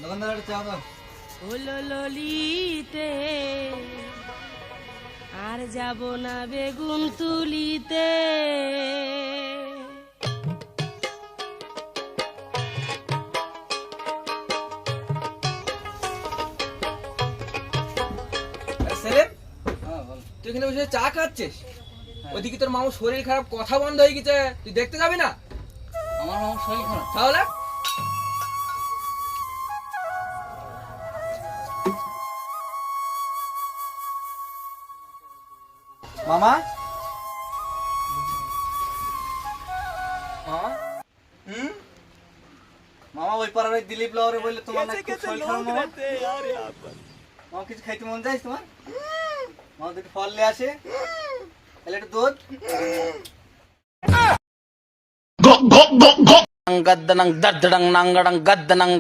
দোকানদার চা দাও। হলো ললিতে আর যাব না বেগুন তুলিতে। সেলিম, হ্যাঁ বল। তুই এখানে বসে চা খাচ্ছিস? ওদিকে তোর মামুর শরীর খারাপ, কথা বন্ধ হয়ে গেছে, তুই দেখতে যাবি না? আমার মামার শরীর খারাপ। তাহলে মামা মামা মামা ওই পাড়ার ওই দিলীপ লাউরে বললে তোমার নাকি খুব শরীর খারাপ মামা। মামা কিছু খাইতে মন যায় তোমার? মামা দুটো ফল নিয়ে আসে, তাহলে একটু দুধ। gaddanang daddanang nangadang gaddanang